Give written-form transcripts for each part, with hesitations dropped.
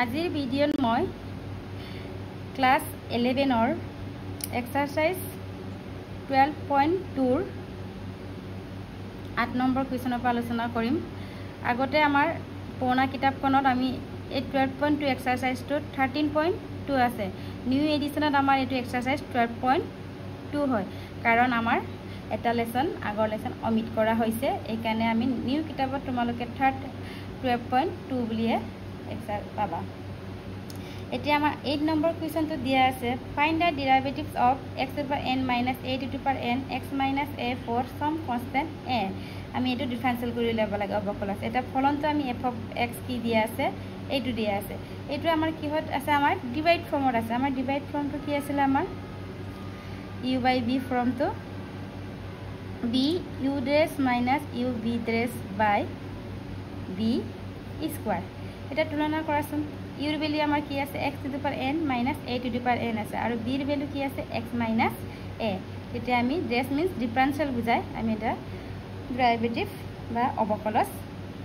আজিৰ ভিডিঅ'ত মই ক্লাছ 11 এক্সাৰসাইজ 12.2 8 নম্বৰ কুৱেশ্যনৰ পৰা আলোচনা কৰিম। আগতে আমাৰ পুৰণা কিতাপখনত আমি এই 12.2 এক্সাৰসাইজটোত 13.2 আছে। নিউ এডিশ্যনত আমাৰ এইটো এক্সাৰসাইজ 12.2 হয়, কাৰণ আমাৰ এটা লেসন আগৰ লেসন অমিট কৰা হৈছে। এইকাৰণে আমি নিউ কিতাপত তোমালোকে 12.2 বুলিয়ে এক্সাৰ পাবা। এতিয়া আমাৰ 8 নম্বৰ কুৱেশ্যনটো দিয়া আছে, find the derivatives of x to the power n minus a to the power n x minus a for some constant a। আমি এইটো ডিফাৰেনশিয়েল কৰি ল'ব লাগে অবকলস। এটা ফলনটো আমি f of x কি দিয়া আছে, এইটো দিয়া আছে। এইটো আমাৰ কিহত আছে, আমাৰ ডিভাইড ফৰ্মত আছে। আমাৰ ডিভাইড ফৰ্মটো কি আছিল, আমাৰ u by b ফৰ্মটো b u dash minus u b dash by b square. এটা তুলনা কৰাচোন। ইউৰ ভ্যালু আমাৰ কি আছে, x to the power n minus a to the power n আছে, আৰু b ৰ ভ্যালু কি আছে, x minus a। তেতিয়া আমি ডেশ মিন্স ডিফাৰেনশিয়েল বুজাই আমি এটা ডেৰিভেটিভ বা অবকলস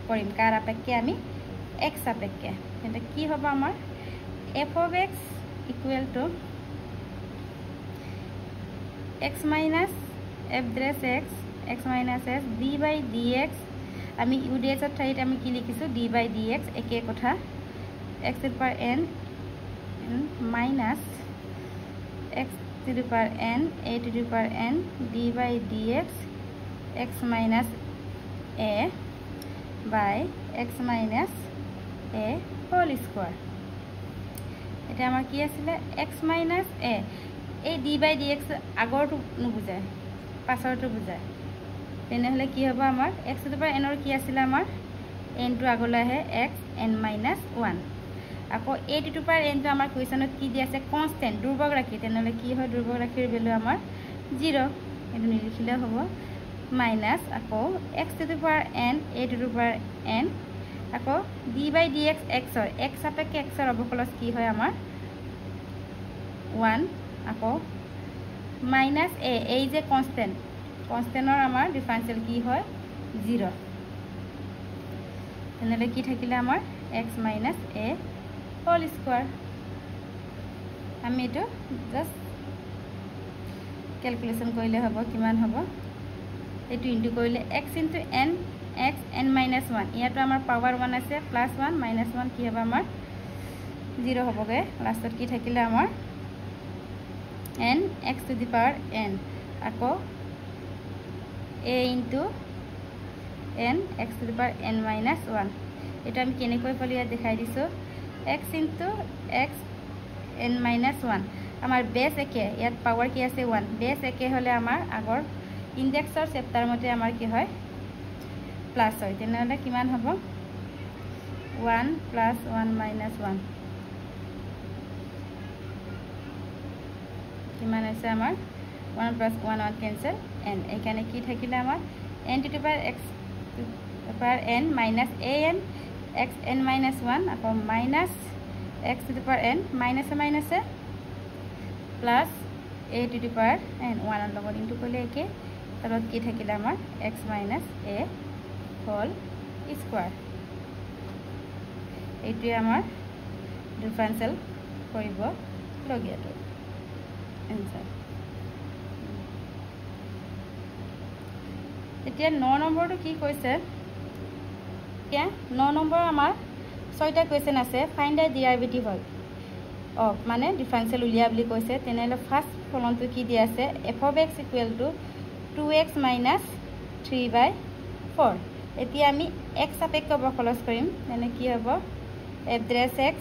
কৰিম। কাৰ আপেক্ষে, আমি x আপেক্ষে। এটা কি হ'ব আমাৰ f of x equal to x minus f dash x minus s d by dx। আমি u dx ৰ ঠাইত আমি কি লিখিছো, d by dx একে কথা। x to the power n minus x to the power n a to the power n d by dx x minus a by x minus a whole square। এটা আমাৰ কি আছিলে, x minus a। এই d by dx আগৰটো নুবুজায়, পাছৰটো বুজায়। তেনেহলে কি হ'ব, আমাৰ x to the power n ৰ কি আছিল, আমাৰ n টো আগলৈ আহে x n minus 1। আকৌ a to the power n টো আমাৰ কুৱেশ্যনত কি দিয়া আছে, কনস্ট্যান্ট ধ্ৰুবক ৰাশি। তেনেহলে কি হয়, ধ্ৰুবক ৰাশিৰ ভ্যালু আমাৰ 0, এটো নিলিখিলে হ'ব। মাইনাস আকৌ x to the power n a to the power n আকৌ d by dx x ৰ x আপেক্ষে x ৰ অবকলস কি হয়, আমাৰ 1। আকৌ মাইনাস a, এই যে কনস্ট্যান্ট, কনস্ট্যান্টৰ আমাৰ ডিফাৰেনশিয়েল কি হয়, 0। তেনেহলে কি থাকিলে, আমাৰ x minus a whole square। আমি এটো জাস্ট ক্যালকুলেশন কৰিলে হ'ব, কিমান হ'ব, এটো ইনটু কৰিলে x into n x n minus 1। ইয়াতো আমাৰ পাৱাৰ 1 আছে, প্লাস 1 মাইনাস 1 কি হ'ব, আমাৰ 0 হ'বগে। লাষ্টত কি থাকিলে, আমাৰ n x to the power n আকৌ a into n x to the power n minus 1। এটা আমি কেনেকৈ পালো, ইয়াত দেখাই দিছো, x into x n minus 1। আমাৰ বেস একে, ইয়াত পাৱাৰ কি আছে 1। বেস একে হলে আমাৰ আগৰ ইনডেক্সৰ চেপ্টাৰ মতে আমাৰ কি হয়, প্লাস হয়। তেনেহলে কিমান হ'ব, 1 plus 1 minus 1 কিমান আছে, আমাৰ 1 plus 1 1 cancel n। এইখানে কি থাকিলে, আমাৰ n to the power x to the power n minus a n x n minus 1 আকৌ minus x to the power n minus a plus a to the power n 1 ৰ লগত into কৰিলে একে। তলত কি থাকিলে, আমাৰ x minus a whole square। এইটোৱে আমাৰ ডিফাৰেনশিয়েল কৰিব লগিয়াটো এনসাৰ। এতিয়া 9 নম্বৰটো কি কৈছে, এতিয়া 9 নম্বৰ আমাৰ 6টা কুৱেশ্যন আছে। ফাইন্ড দ্য ডেৰিভেটিভ অফ মানে ডিফাৰেনশিয়েল উলিয়া বুলি কৈছে। তেনেহলে ফাৰ্স্ট ফলনটো কি দিয়া আছে, f of x equal to 2x minus 3/4। এতিয়া আমি x আপেক্ষে অবকলস কৰিম। মানে কি হ'ব, f dash x।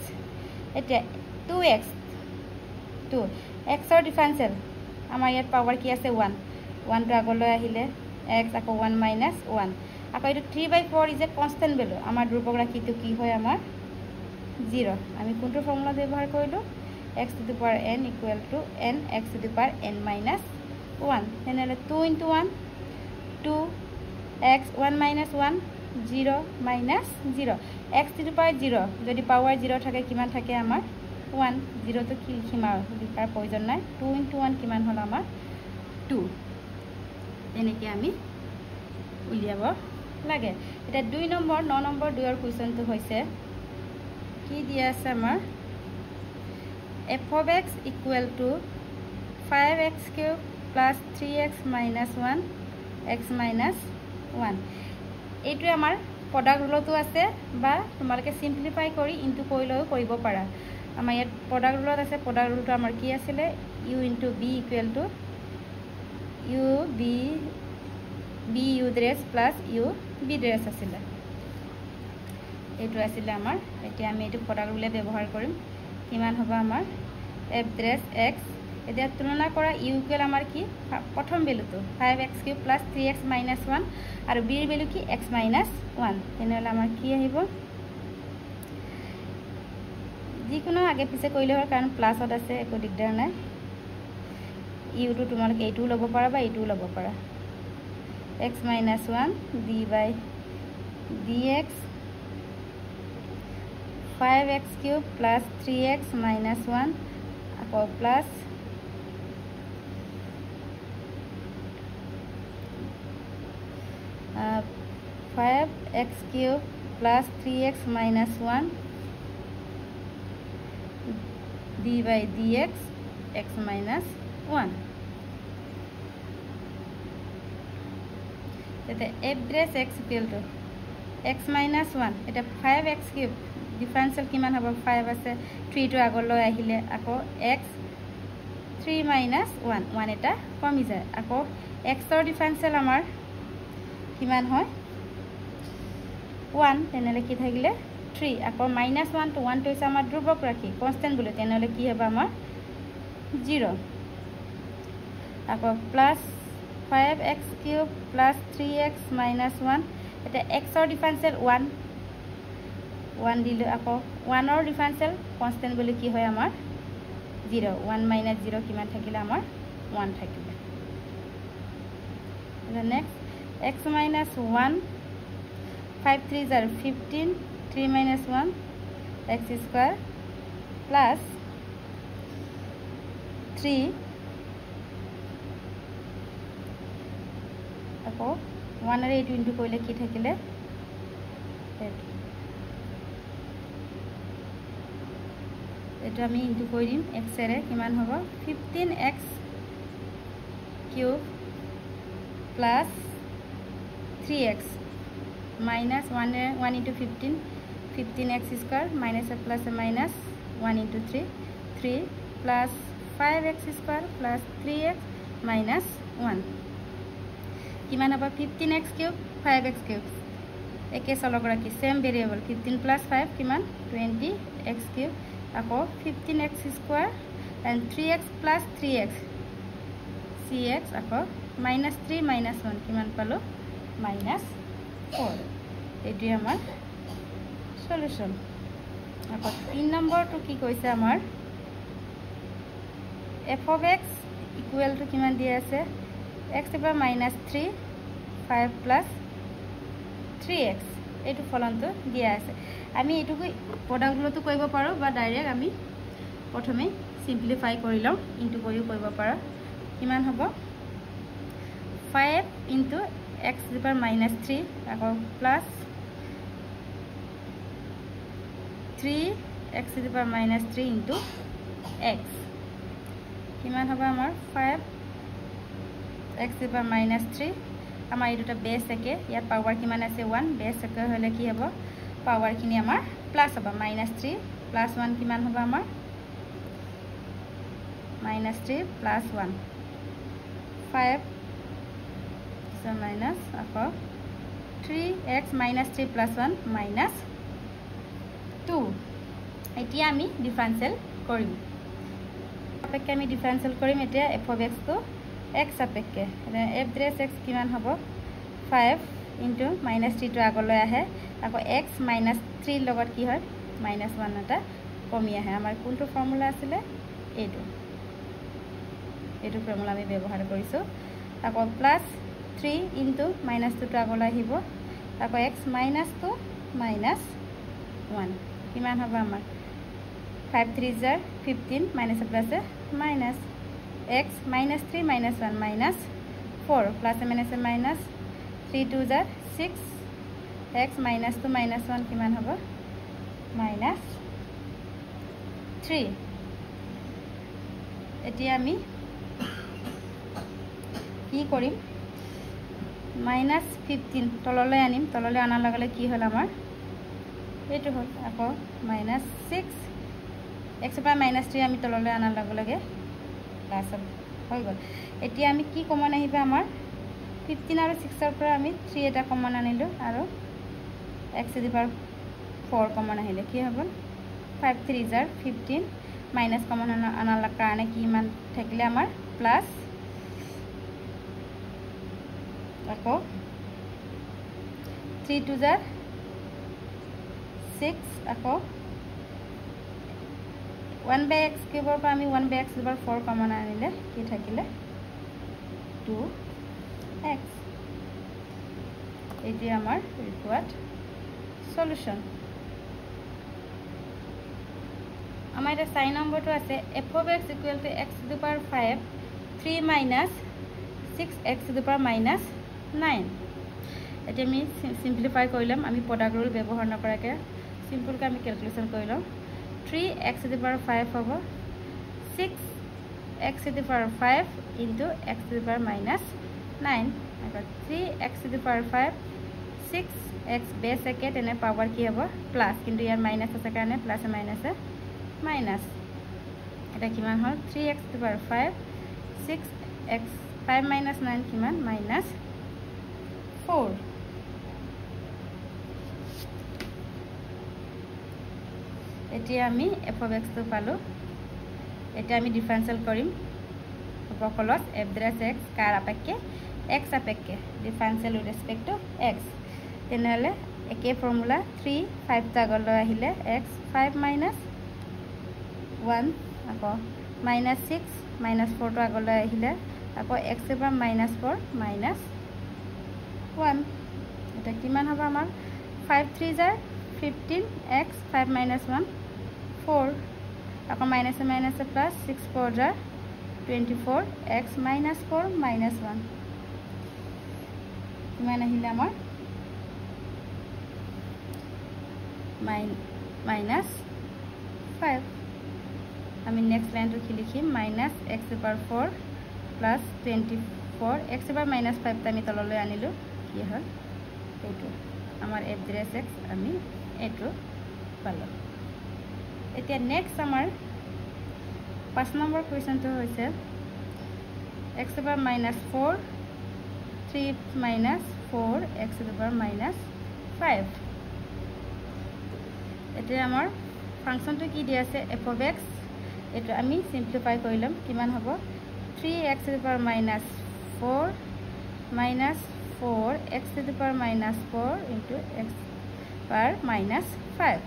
এতিয়া 2x 2 x ৰ ডিফাৰেনশিয়েল আমাৰ ইয়াত পাৱাৰ কি আছে 1, 1 টো আগলৈ আহিলে x আকৌ 1 minus 1 আকৌ এটো 3/4 ইজ এ কনস্ট্যান্ট ভ্যালু। আমাৰ ধ্ৰুবক ৰাশিটো কি হয়, আমাৰ 0। আমি কোনটো ফৰ্মুলা ব্যৱহাৰ কৰিলো, x to the power n equal to n x to the power n minus 1। তেনেহলে 2 into 1 2 x 1 minus 1 0 minus 0 x to the power 0 যদি পাৱাৰ 0 থাকে কিমান থাকে, আমাৰ 1। 0 তো কি লিখিম আৰু লিখাৰ প্ৰয়োজন নাই। 2 into 1 কিমান হ'ল, আমাৰ 2। এনেকৈ আমি উলিয়াব লাগে। এটা 2 নম্বৰ 9 নম্বৰ 2 ৰ কুৱেশ্যনটো হৈছে কি দিয়া আছে আমাৰ f of x equal to 5x cube plus 3x minus 1 x minus 1 এইটো আমাৰ প্ৰডাক্ট ৰুলতো আছে বা তোমালোকে সিম্পলিফাই কৰি ইনটু কৰিলেও কৰিব পাৰা আমাৰ ইয়াত প্ৰডাক্ট ৰুলত আছে প্ৰডাক্ট ৰুলটো আমাৰ কি আছিলে u into b equal to u b u dress plus u b dress আছিলে এইটো আছিলে আমাৰ এতিয়া আমি এইটো প্ৰডাক্ট ৰুলে ব্যৱহাৰ কৰিম কিমান হ'ব আমাৰ f dress x এতিয়া তুলনা কৰা u ইকুৱেল আমাৰ কি প্ৰথম ভ্যালুটো 5x cube plus 3x minus 1 আৰু b এৰ ভ্যালু কি x minus 1 তেনেহলে আমাৰ কি আহিব যিকোনো আগে পিছে কইলে হয় কাৰণ প্লাসত আছে একো দিগদাৰ নাই u টো তোমালোকে এইটো লব পাৰা বা এইটো লব পাৰা x minus 1 d by dx 5x cube plus 3x minus 1 আকৌ plus 5x cube plus 3x minus 1 d by dx x minus 1 এতে f dress x equal to x minus 1 এটা 5x cube ডিফারেন্সিয়াল কিমান হ'ব 5 আছে 3 টো আগলৈ আহিলে আকৌ x 3 minus 1 1 এটা কমি যায় আকৌ x ৰ ডিফাৰেন্সিয়াল আমাৰ কিমান হয় 1 তেনেলে কি থাকিলে 3 আকৌ minus 1 to 1 to is আমাৰ ধ্ৰুবক ৰাখি কনস্ট্যান্ট বলে তেনেলে কি হ'ব আমাৰ 0 আকৌ plus 5x cube plus 3x minus 1 এটা x ৰ ডিফাৰেন্সিয়াল 1 দিলে আকৌ 1 ৰ ডিফাৰেন্সিয়াল কনস্ট্যান্ট বলে কি হয় আমাৰ 0 1 minus 0 কিমান থাকিলে আমাৰ 1 থাকিলে the next x minus 1 5 3s are 15 3 minus 1 x square plus 3 আকৌ 1 আৰু 8 ইনটু কৰিলে কি থাকিলে এটা আমি ইনটু কৰি দিম x এৰে কিমান হ'ব 15x cube plus 3x minus 1 into 15 15x square minus a plus a minus 1 into 3 plus 5x square plus 3x minus 1 কিমান হ'ব 15x cube 5x cube একে চলক ৰাখি সেম ভেৰিয়েবল 15 plus 5 কিমান 20x cube আকৌ 15x square and 3x plus 3x cx আকৌ minus 3 minus 1 কিমান পালো minus 4 এটি আমাৰ সলিউশন আকৌ 3 নম্বৰটো কি কৈছে আমাৰ f of x equal to কিমান দিয়া আছে x to the power minus 3 5 plus 3x এইটো ফলনটো দিয়া আছে আমি এটু প্রোডাক্ট গুলোতো কইব পাৰো বা ডাইৰেক্ট আমি প্ৰথমে সিম্পলিফাই কৰি লম ইনটু কৰিও কইব পাৰা কিমান হ'ব 5 into x to the power minus 3 আকৌ plus 3 x to the power minus 3 into x কিমান হ'ব আমাৰ 5 x to the power minus 3 আমাৰ এই দুটা বেস একে ইয়াত পাওয়ার কিমান আছে 1 বেস একে হলে কি হ'ব পাওয়ার কিনি আমাৰ প্লাস হ'ব -3 প্লাস 1 কিমান হ'ব আমাৰ -3 প্লাস 1 5 so minus আকৌ 3x -3 plus 1 minus 2 এতিয়া আমি ডিফারেন্সিয়াল কৰিম আপেক্ষে আমি ডিফাৰেন্সিয়াল কৰিম এতিয়া f of x তো x আপেক্ষে f dress x কিমান হ'ব 5 into -3 to আগলৈ আহে আকৌ x -3 লগত কি হয় -1 এটা কমি আহে আমাৰ কোনটো ফৰ্মুলা আছিল এইটো ফৰ্মুলা আমি ব্যৱহাৰ কৰিছো আকৌ প্লাস 3 into -2 to আগলৈ আহিব আকৌ x -2 -1 কিমান হ'ব আমাৰ 5 3s are 15 minus a plus a minus x -3 -1 minus 4 plus a minus a minus 3 2s are 6 x -2 -1 কিমান হ'ব 3 এতিয়া আমি কি কৰিম -15 তললৈ আনিম তললৈ আনাৰ লগে লগে কি হ'ল আমাৰ এইটো হ'ল আকৌ -6 x পৰা -3 আমি তললৈ আনাৰ লগে লগে প্লাস হৈ গ'ল এতিয়া আমি কি কমন আহিব আমাৰ 15 আৰু 6 ৰ পৰা আমি 3 এটা কমন আনিলো আৰু x to the power 4 common আহিলে কি হ'ব 5 3 জাৰ 15 মাইনাস কমন আনাৰ কাৰণে কি মান থাকিলে আমাৰ প্লাস আকৌ 3 2 জাৰ 6 আকৌ 1/x কিউবৰ পৰা আমি 1/x to the power 4 common আনিলে কি থাকিলে 2x এটি আমাৰ ৰিকোয়াৰ্ড সলিউশন আমাৰ এটা 4 নম্বৰটো আছে f of x equal to x to the power 5 3 minus 6x to the power minus 9 এটি আমি সিম্পলিফাই কৰিলাম আমি প্ৰডাক্ট ৰুল ব্যৱহাৰ নকৰাকে সিম্পল কে আমি calculation কৰিলাম 3x to the power 5 হ'ব 6x to the power 5 into x to the power minus 9 আকৌ 3x to the power 5 6x base second এনে power কি হ'ব প্লাস কিন্তু ইয়াৰ মাইনাস আছে কাৰণে প্লাস মাইনাস মাইনাস এটা কিমান হ'ল 3x to the power 5 6x 5 minus 9 কিমান minus 4 এতিয়া আমি f of x তো পালো এটা আমি ডিফারেন্সিয়েল কৰিম অবকলস f দ্বাৰা x কাৰ আপেক্ষে x আপেক্ষে differential with respect to x তেনেহলে একে ফর্মুলা 3 5 আগলৈ আহিলে x 5 minus 1 আকৌ -6 -4 তো আগলৈ আহিলে আকৌ x এবাৰ -4 -1 এটা কিমান হ'ব আমাৰ 5 3 জাৰ 15 x 5 minus 1 4 আকৌ minus plus 6 4 jar 24 x minus 4 minus 1 কিমান আহিলে আমাৰ minus 5 আমি নেক্সট লাইনটো কি লিখিম minus x to the power 4 plus 24 x to the power minus 5 টা আমি তললৈ আনিলো কি হ'ল এইটো আমাৰ f দ্বাৰা x আমি এইটো পালো এতিয়া নেক্সট আমাৰ 5 নম্বৰ কোৱেশ্চনটো হৈছে x to the power -4 3 minus 4 x to the power -5 এতিয়া আমাৰ ফাংশনটো কি দিয়া আছে f of x এটো আমি সিম্পলিফাই কৰিলাম কিমান হ'ব 3x to the power -4 minus 4 x to the power -4 into x power -5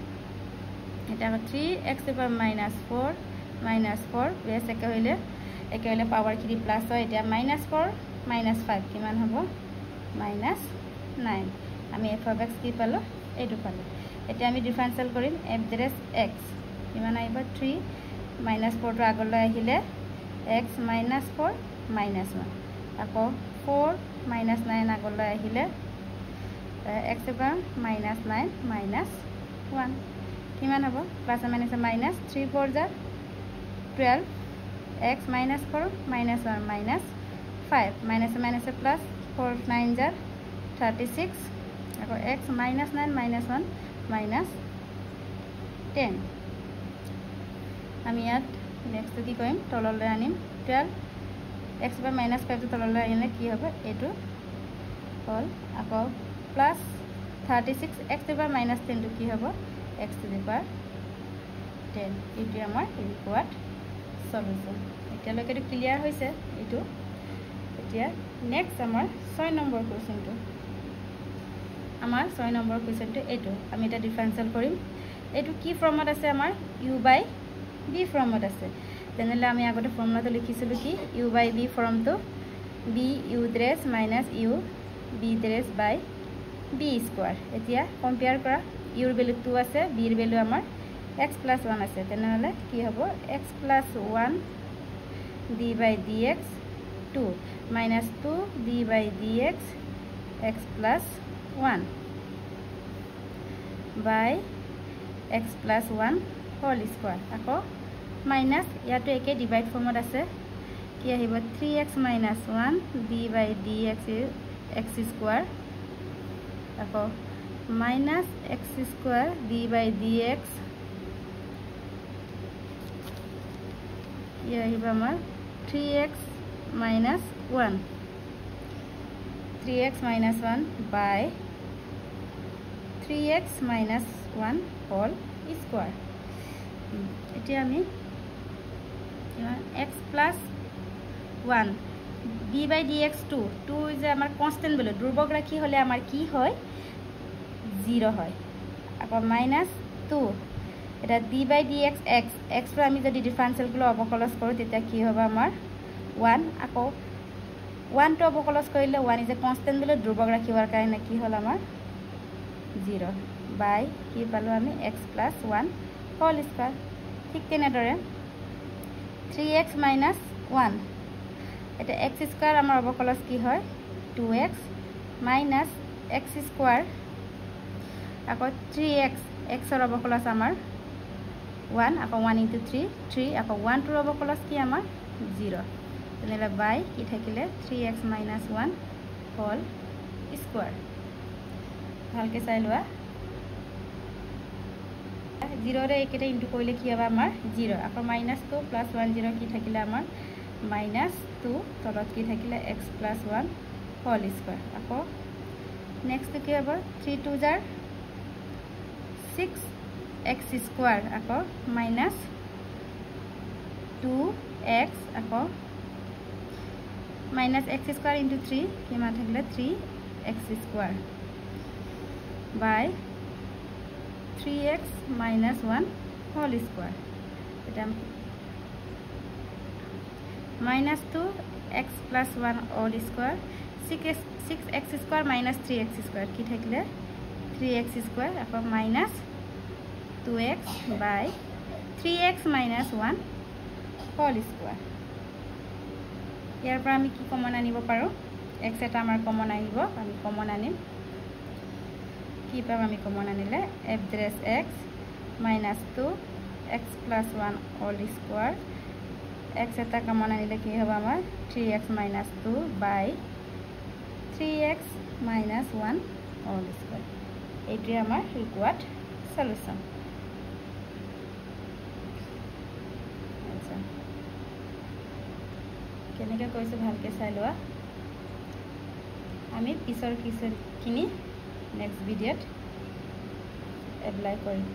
এটা 3x to the power -4 -4 base একে হইলে পাওয়ার কি প্লাস হয় এটা -4 -5 কিমান হ'ব -9 আমি f of x কি পালো এইটো পালো এটা আমি ডিফারেন্সিয়েল কৰিম f দ্বাৰা x কিমান আইবা 3 -4 তো আগলৈ আহিলে x -4 -1 আকৌ 4 -9 আগলৈ আহিলে x এবাৰ -9 -1 কিমান হ'ব plus minus minus 3 4 jar 12 x -4 -1 -5 minus plus 4 9 jar 36 আকৌ x -9 -1 -10 আমি ইয়াত নেক্সট কি কৰিম তললৈ আনিম 12 x by -5 তো তললৈ আনিলে কি হ'ব এটো হ'ল আকৌ প্লাস 36 x by -10 তো কি হ'ব x to the power 10 এটি আমাৰ ৰিকোয়াৰ্ড সলিউশন এতিয়ালৈকে এটো ক্লিয়াৰ হৈছে এটো এতিয়া নেক্সট আমাৰ 6 নম্বৰ কোৱেশ্চনটো আমাৰ 6 নম্বৰ কোৱেশ্চনটো এটো আমি এটা ডিফাৰেন্সিয়েল কৰিম এটো কি ফৰ্মত আছে আমাৰ u by b ফর্মত আছে তেনেহলে আমি আগতে ফর্মুলাটো লিখিছিলো কি u by b ফর্মটো b u দ্রেস minus u b দ্রেস by b square এতিয়া কম্পেয়ার কৰা u ৰ ভ্যালু 2 আছে b ৰ ভ্যালু আমাৰ x plus 1 আছে তেনেহলে কি হ'ব x plus 1 d by dx 2 minus 2 d by dx x plus 1 by x plus 1 whole square আকৌ মাইনাছ ইয়াতো একে ডিভাইড ফৰ্মত আছে কি আহিব 3x - 1 d by dx is x square আকৌ minus x square d by dx ये আহিব আমাৰ 3x minus 1 3x minus 1 by 3x minus 1 whole square এতিয়া আমি x plus 1 d by dx 2 is আমাৰ constant value ধ্ৰুবক ৰাখি হলে আমাৰ কি হয় 0 হয় আকৌ minus 2 এটা d by dx x x ৰ আমি যদি ডিফাৰেন্সিয়েল গুলো অবকলস কৰো তেতিয়া কি হ'ব আমাৰ 1 আকৌ 1 টো অবকলস কৰিলে 1 is a constant value ধ্ৰুবক ৰাখিবৰ কাৰণে কি হ'ল আমাৰ 0 by কি পালো আমি x plus 1 whole square ঠিক তেনেদৰে 3x minus 1 এটা x square আমাৰ অবকলস কি হয় 2x minus x square আকৌ 3x x ৰ অবকলস আমাৰ 1 আকৌ 1 into 3 আকৌ 1 ৰ অবকলস কি আমাৰ 0 তেনেলে by কি থাকিলে 3x minus 1 whole square ভালকে চাই লোৱা 0 ৰে একেটা ইনটু কৰিলে কি হ'ব আমাৰ 0 আকৌ minus 2 plus 1 0 কি থাকিলে আমাৰ minus 2 তলত কি থাকিলে x plus 1 whole square আকৌ next কি হ'ব 3 2 jar 6 x square আকৌ minus 2x আকৌ minus x square into 3 কিমান থাকিলে 3x square by 3x minus 1 whole square এটা minus 2x plus 1 whole square 6x square minus 3x square কি থাকিলে 3x square আকৌ minus 2x by 3x minus 1 whole square ইয়াৰ পৰা আমি কি কমন আনিব পাৰো x এটা আমাৰ কমন আহিব আমি কমন আনিম কি পাম আমি কমন আনিলে f dash x minus 2x plus 1 whole square x এটা কমন আনিলে কি হ'ব আমাৰ 3x minus 2 by 3x minus 1 whole square এইটো আমাৰ ৰিকোয়াৰ্ড সলিউশন কেনেকৈ কৈছো ভালকে চাই লোৱা আমি পিছৰ কিনি নেক্সট ভিডিঅ'ত এপ্লাই কৰিম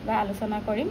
বা আলোচনা কৰিম